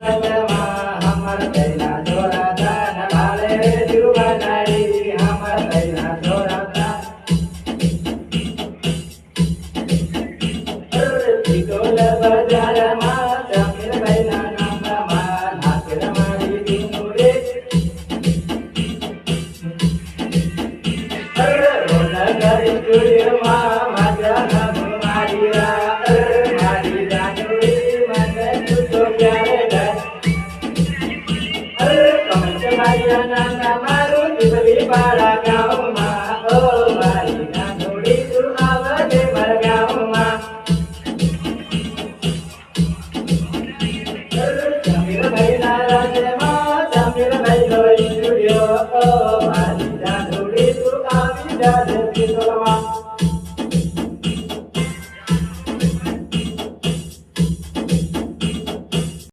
हमर कैला जोराता नभाले जुबानारी हमर कैला जोराता टिकोल बजारमा समीर कैला नाममा नाकेर मारी दिनुरे रोल गरी जुरमा मजा नमु मारीरा मारी जानुरी मने तुतो प्यारे Para